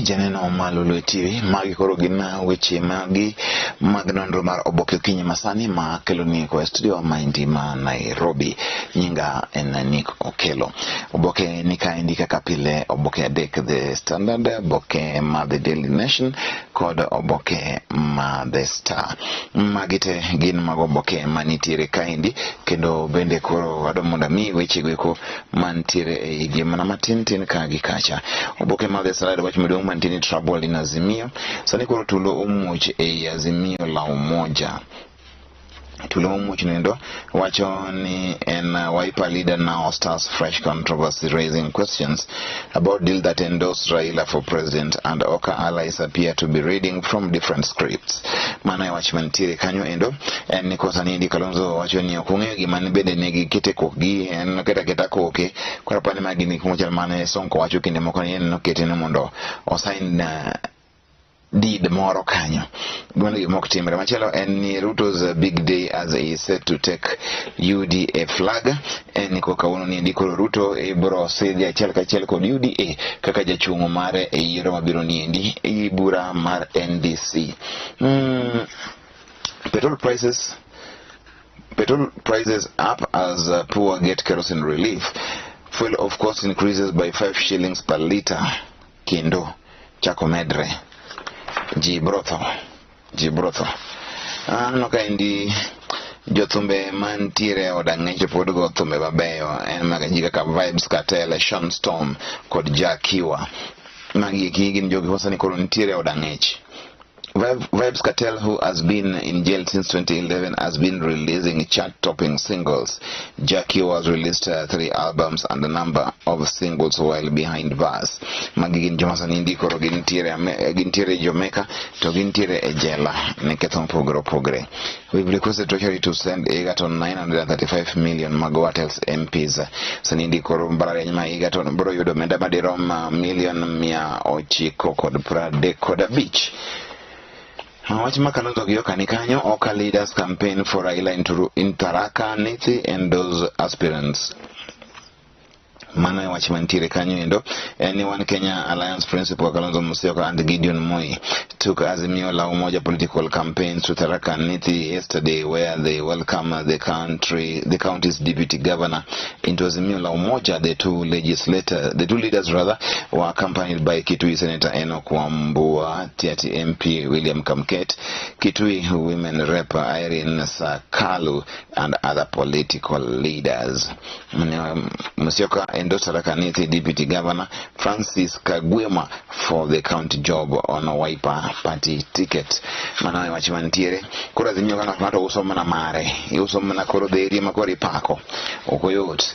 janeno ma Lolwe Tv magi koro gin weche magi mag nonro mar Oboke kinyi masani ma kelo ni ko studio maindi ma Nairobi. Nyinga en Nick Okelo. Oboke ni kaendi kaka pile, Oboke adek, The Standard, Oboke ma The Daily Nation kod Oboke ma The Star. Magite gin mag Oboke manitiere kaendi, kendo bende koro ado mondo mi weche go mantiere e gimana matin ka gi kacha. Oboke ma The Standard wach maduong' mantiere trouble in Azimio. Sani koro tulo omuoch e Azimio la umoja. Tulo omuoch nendo wacho ni en Wiper leader now starts fresh controversy, raising questions about deal that endorsed Raila for president, and Oka allies appear to be reading from different scripts. Mana wach mantiere kanyo endo en ni kosa ni Kalonzo wacho ni okung'eyo gima ni bende negi kete kokgi en keta koke kwa pane magini kumocha mane Sonko wacho kinde moko ni en nokete ne mondo osign deed moro kanyo. Gweno gimok timre machelo en ni Ruto's big day as he is set to take UDA flag. En ni kokawuono ni ndiko Ruto bro sidhi achiel kachiel kod UDA kaka jachung' mare e yiero mabiro niendi e bura mar NDC. Petrol prices up as poor get kerosene relief. Fuel of course increases by 5 shillings per liter. Kendo chako medre. Jibrotho. No kaendi jothumbe mantiere odang'echo pod go thumbe mabeyo en magaji kaka Vibes Cartel, Sean Storm kod Jackiwa. Magi gin jogi hosani koro nitiere odang'ech. Vibes Cartel, who has been in jail since 2011, has been releasing chart-topping singles. Jackie was released 3 albums and a number of singles while behind bars. Magigin Johnson Indikoro gintiere Jamaica to gintiere ejela nekethon pogre. We've requested Treasury to send Egerton 935 million magawatels MPs. Sanindikoro mbarare ma Egerton bro yudo menda madirom million 900 kod pradek kod beach. Wach Kalonzo gi Oka ni kanyo. Oka leaders campaign for Raila in Tharaka Nithi and those aspirants. Mana wach mantiere kanyo endo. One Kenya Alliance Principal Kalonzo Musyoka and Gideon Moi took Azimio la Umoja political campaigns to Tharaka Nithi yesterday, where they welcome the county's deputy governor into Azimio la Umoja. The two leaders were accompanied by Kitui Senator Enoch Wambua, Tiati MP William Kamket, Kitui Women Rep Irene Sakalu, and other political leaders. Musyoka endorsed Tharaka Nithi deputy governor Francis Kagwema for the county job on a Wiper party ticket. Mana wach mantiere kora zinyo kana mato usoma na mare usoma na koro deri makori pako okoyot.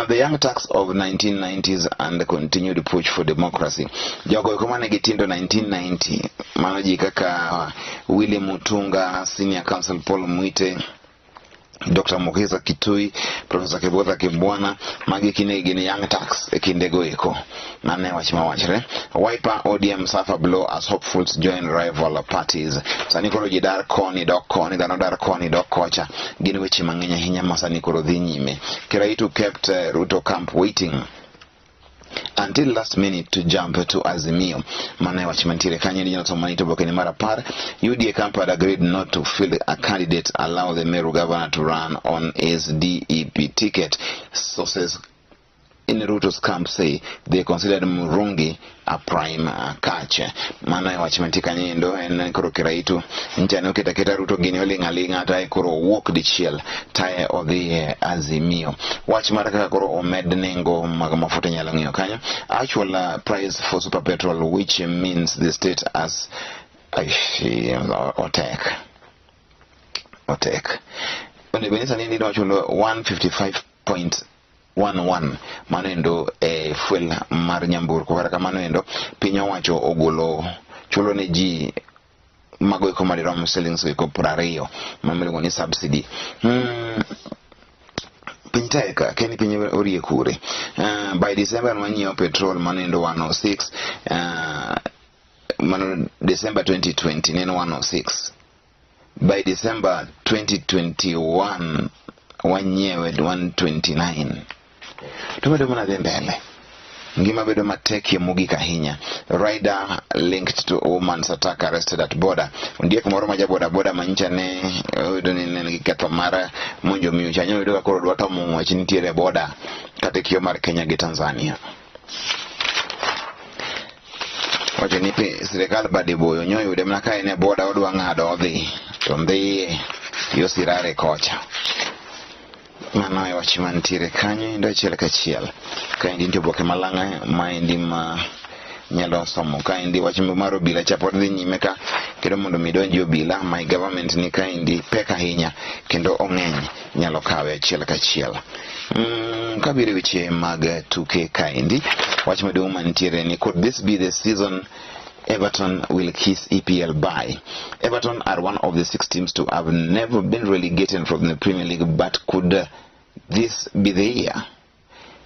The young tax of 1990s and the continued push for democracy. Jogo komane gitindo 1990 manaji kaka William Mutunga, Senior Counsel Paul Mwite, Dr. Mokeza Kitui, Professor Kibotha Kibwana, magi kine young tax kindego eko. Nane wachima wachre. Wiper ODM suffer blow as hopefuls join rival parties. Sanikoro jidar koni dok kocha. Gine wechi mangenya hinya masanikoro dhinyime. Kiraitu kept Ruto camp waiting until last minute to jump to Azimio. Mana wachimantire kanye ni Johnson Manito Bokeni mara par. UDA camp had agreed not to field a candidate, allow the Meru governor to run on his DEP ticket. Sources in Ruto's camp say they considered Murungi a prime catch. Mana wachimantika nyendo en koro kiraitu nchano kita Ruto gini linga tae koro walk the chill tae of the Azimio. Watch maraka koro omed nengo mafuta nyalangyo kanyo. Actual price for super petrol, which means the state as Otek. When the Benisa nini wachulo 155.11 manendo fuel mar nyambur ko kata kamano endo pinyo wacho ogolo chulo ne ji mago ko madirom shillings ko 20 mamelo ni subsidy. Pintaeka keni pinye orie kure. By December manyo petrol manendo 106, December 2020 neno 106. By December 2021 wanyewe 129. Tumede muna dembele. ngima bedo matek mogik ahinya. Rider linked to woman's attack arrested at border. Ondiek moro ma boda manyicha ne oyudo ni ne ketho mar monjo miyo chanyo oyudo ka koro dwa tomo wach nitiere border kata kio mar Kenya gi Tanzania. Wacho ni sirikal bade boyo nyoyude mana ka ene border odwa ng'ado odhi to ndhiye yo sirare kocha. Mano e wach mantiere kanyo endo achiel kachiel. Kaendi nitie oboke malang'a maendi ma nyalo somo. Kaendi wach mar obila cha pod dhi nyime ka kendo mondo mi donji obila my government ni kaendi pek ahinya kendo ong'eny nyalo kawe achiel kachiel. Kabiro weche mag tuke kaendi wach maduong' mantiere ni could this be the season Everton will kiss EPL bye. Everton are one of the 6 teams to have never been relegated from the Premier League, but could this be the year?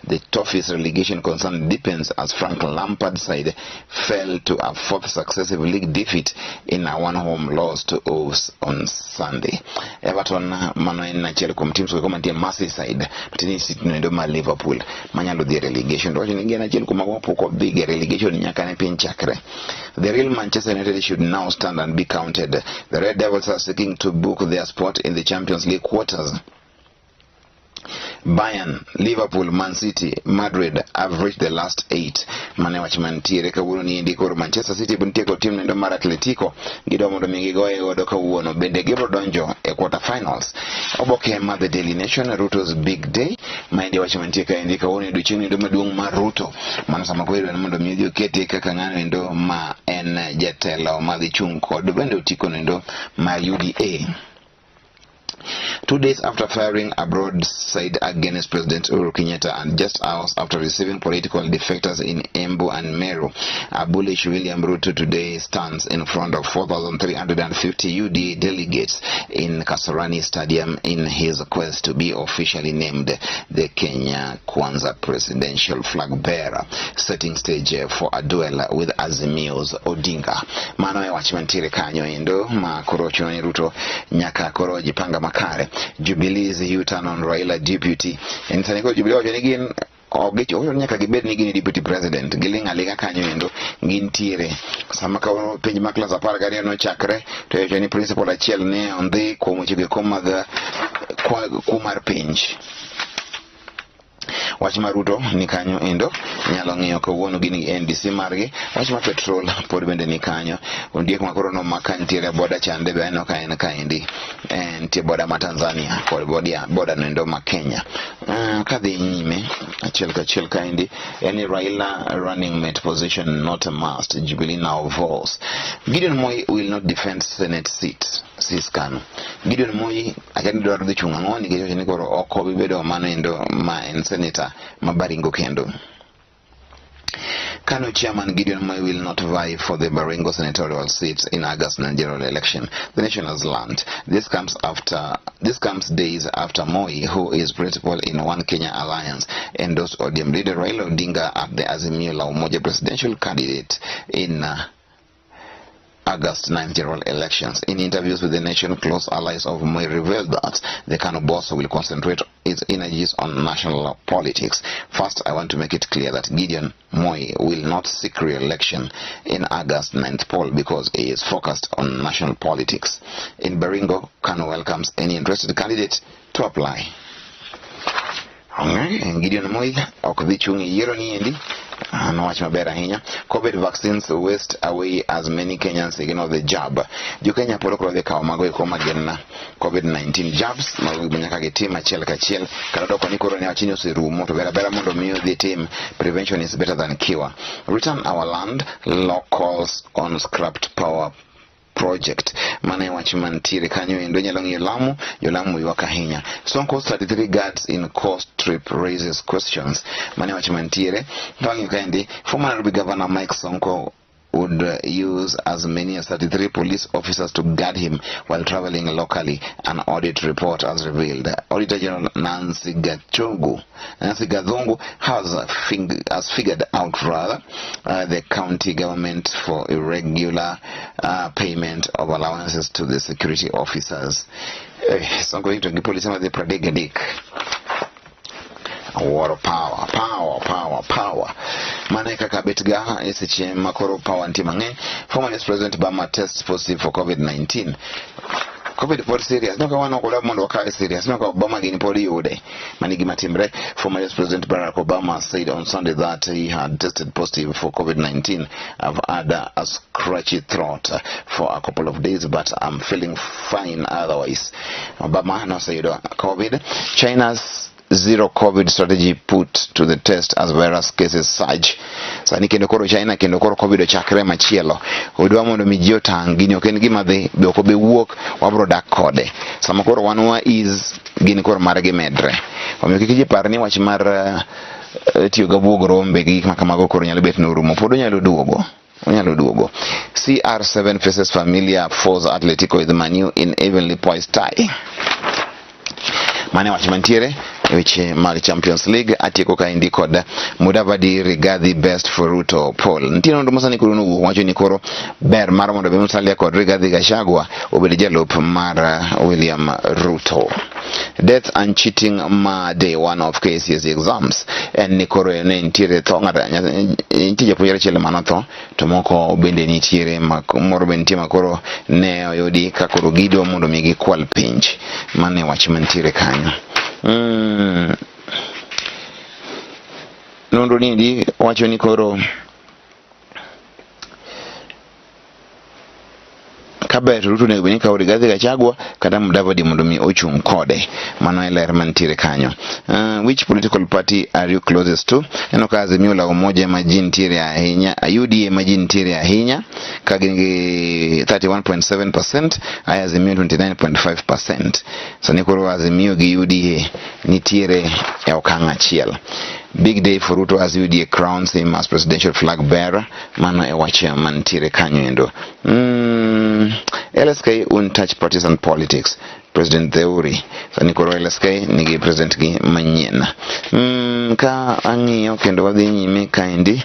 The toughest relegation concern deepens as Frank Lampard's side fell to a 4th successive league defeat in a 1-home loss to Wolves on Sunday. Everton mano en achiel kuom teams ko mantie Merseyside matini City no ma Liverpool manyalo dhi relegation. Wacho ni gena achiel kuom poko big relegation nyaka ne piny chakre. The real Manchester United should now stand and be counted. The Red Devils are seeking to book their spot in the Champions League quarters. Bayern, Liverpool, Man City, Madrid have reached the last 8. Mane wach mantiere kawuono ni indi koro Manchester City buntieko team nendo mar Atletico gido mondo mi gigoye godo kawuono bende gibro donjo e quarter finals. Oboke ma The Daily Nation, Ruto's big day. Maendi wach mantiere kaendi kawuono odiochieng' nendo maduong' mar Ruto. Mano sama kwero mondo mi odhi okete kaka ng'ano endo ma en jatelo madhi chung' kod bende otiko nendo ma UDA. 2 days after firing a broadside against President Uhuru Kenyatta and just hours after receiving political defectors in Embu and Meru, a bullish William Ruto today stands in front of 4,350 UDA delegates in Kasarani Stadium in his quest to be officially named the Kenya Kwanza presidential flag bearer, setting stage for a duel with Azimio's Odinga. Mano e wach mantiere kanyo endo ma koro chuno ni Ruto nyaka koro jipanga makare. Jubilee's U-turn on Raila deputy. And Saniko Jubilee wacho ni gin ogicho nyaka gibed ni gin deputy president. Giling alinga kanyo endo gintiere. Sama ka penj ma class 12 no chakre to wacho ni principal achiel ne ondhi kuom chike mag kumar penj. Wach mar Ruto ni kanyo endo nyalo ng'iyo kawuono gini NDC margi. Wach mar petrol pod bende ni kanyo. Ondiek makoro no makantiere boda chande be no ka en kaendi entie boda ma Tanzania kod boda no endo ma Kenya. Kadhi nyime achiel kachiel kaendi any Raila running mate position not a must. Jubilee now vows Gideon Moi will not defend Senate seat. Siskano Gideon Moi akani dwaro dhi chung' ang'o nikech ni koro oko bibedo mano endo ma en senator mabaringo kendo. Kano chairman Gideon Moi will not vie for the Baringo senatorial seat in August general election. The nation has learned. This comes days after Moi, who is principal in One Kenya Alliance, endorsed ODM leader Raila Odinga as the Azimio la Umoja presidential candidate in August 9th general elections. In interviews with the nation, close allies of Moi revealed that the Kano boss will concentrate its energies on national politics. First, I want to make it clear that Gideon Moi will not seek re-election in August 9th poll because he is focused on national politics. In Baringo, Kano welcomes any interested candidate to apply. Gideon Moi okdhi chung' yiero ni endi no wach maber ahinya. COVID vaccines waste away as many Kenyans ignore the jab. Jo Kenya polo koro dhi kawo mago eko magena COVID-19 jabs ma nyaka gitim achiel kachiel kata doko ni koro ne wachini oserumo to bera mondo miyo dhi tim. Prevention is better than cure. Return our land, law calls on scrapped power project. Mane wach mantiere kanyo endo nyalo ng'iyo Lamu ywak ahinya. Sonko's 33 guards in coast trip raises questions. Mane wach mantiere tangi kaendi former Nairobi Governor Mike Sonko would use as many as 33 police officers to guard him while traveling locally, an audit report has revealed. Auditor General Nancy Gathungu has figured out the county government for irregular payment of allowances to the security officers. So I'm going to give police the Pradegadik. war power mane kaka betga eseche makoro power ntie mang'eny. Former US President Obama tests positive for COVID-19. COVID pod serious no ka wano kola mondo wakae serious no ka Obama gini pod yude mani gima timre. Former US President Barack Obama said on Sunday that he had tested positive for COVID-19. I've had a scratchy throat for a couple of days, but I'm feeling fine otherwise. Obama no said COVID. China's zero COVID strategy put to the test as virus cases surge. Sani kendo koro China kendo koro COVID chakre machielo. Odwa mondo mijio tangini oken gima dhi be okobe wuok wabro dak kode. Sama koro wanwa is gini koro margi medre. Omiyo kikiji parni wach mar tiyo gabuog rombe gi makamago koro nyalo bet norumo. Podo nyalo duogo. CR7 faces familiar foes Atletico with Manu in evenly poised tie. Mane wach mantiere weche mag Champions League atieko ka indi kod Mudavadi Rigathi best for Ruto poll. Ntino ndo mosani kuro no wacho ni koro ber mar mondo be Musalia kod Rigathi Gachagua obed jalup mar William Ruto. Death and cheating ma day one of KCSE exams en ni koro ne ntiere tho ngata ntie japuonjre chele manotho to moko bende nitiere moro bende ntie makoro ne oyudi ka koro gido mondo migi kwal penj. Mane wach mantiere kanyo. Nonro nindi wacho ni koro kaber Ruto ne bini ka Rigathi Gachagua kata Mudavadi mondo mi ochung kode. Mano ler mantiere kanyo. Which political party are you closest to? Eno ka Azimio la Umoja majini tiere ahinya, UDA majini tiere ahinya ka gini 31.7%, aya Azimio 29.5%. Sani koro Azimio gi UDA ni tiere ya okang' achiel. Big day for Ruto as UDA crowns him as presidential flag bearer. Mano e wache mantiere kanyo endo. LSK untouch partisan politics. President Theory. Sani koro LSK nigi president gi manyien. Ka ang'iyo kendo wadhi nyime kaendi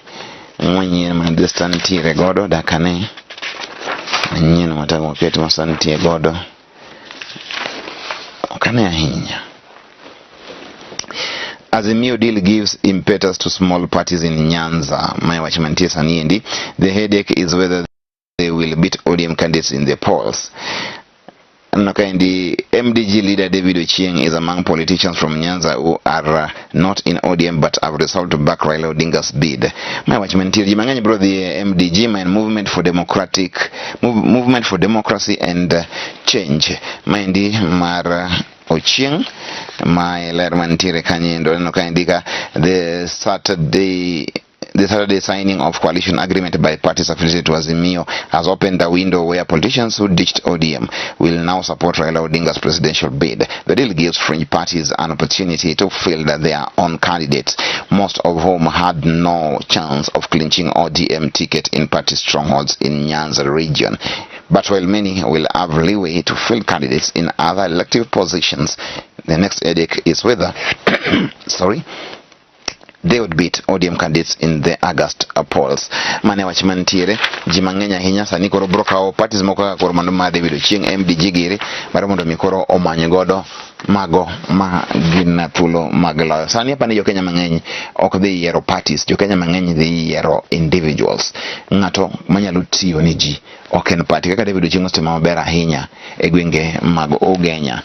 manyien mandistan tiere godo dakane. Manyien matago keti masan tiere godo. Kane ahinya. Azimio deal gives impetus to small parties in Nyanza. My watchman Sani. The headache is whether they will beat ODM candidates in the polls. The MDG leader David Ochieng is among politicians from Nyanza who are not in ODM but have resolved to back Raila Odinga's bid. My watchman Jimangani brought the MDG, my movement for democracy and change. Mindi Mara Ochieng, my lerman tire kanyendo no kaindika the Saturday signing of coalition agreement by parties affiliated to Azimio has opened a window where politicians who ditched ODM will now support Raila Odinga's presidential bid. The deal gives fringe parties an opportunity to field their own candidates, most of whom had no chance of clinching ODM ticket in party strongholds in Nyanza region. But while many will have leeway to field candidates in other elective positions, the next headache is whether they would beat ODM candidates in the August polls. Mane wachman tiere jimangenya hinya sani koro broka o parties moko koro mando ma David Ochieng MDG gire mar mondo mi koro omanye godo mago ma gina thulo maglo. Sani hapa ni jokenya mang'eny ok dhi yiero parties, jokenya mang'eny dhi yiero individuals. Ng'ato manyalo tiyo ni ji ok en party kaka David Ochieng ostimo maber ahinya e gwenge mag Ugenya.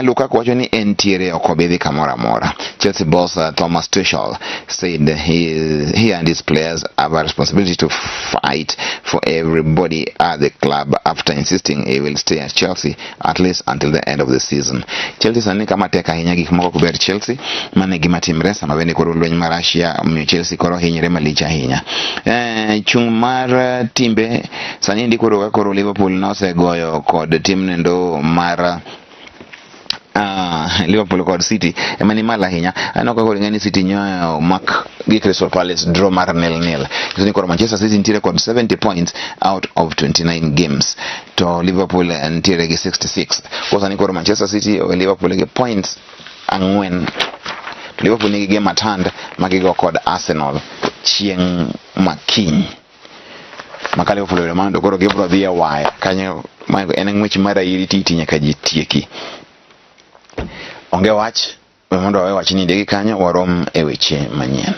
Lukaku wacho ni en tiere ok obidhi kamora mora. Chelsea boss Thomas Tuchel said he and his players have a responsibility to fight for everybody at the club after insisting he will stay at Chelsea at least until the end of the season. Chelsea sani kama teka hinya gik moko kuber Chelsea mane gima timre sama bende koro lweny mar Russia miyo Chelsea koro hinyre malich ahinya. Chung mar timbe sani ndi koro Liverpool nosegoyo kod tim nendo mar Liverpool kod City emani mala hinya anoko kod ngani City nyoyo mak gi Crystal Palace draw mar 0-0. Ni koro Manchester City ntiere kod 70 points out of 29 games to Liverpool ntiere gi 66. Kosa ni koro Manchester City o Liverpool gi points ang'wen. Liverpool nigi game at hand magigo kod Arsenal chieng' makiny. Makale Liverpool mando koro gibro dhia waya kanyo en ng'wech mara iri titi nyaka ji tieki. Onge wach mondo wawach ni ndegi kanyo warom e weche manyien.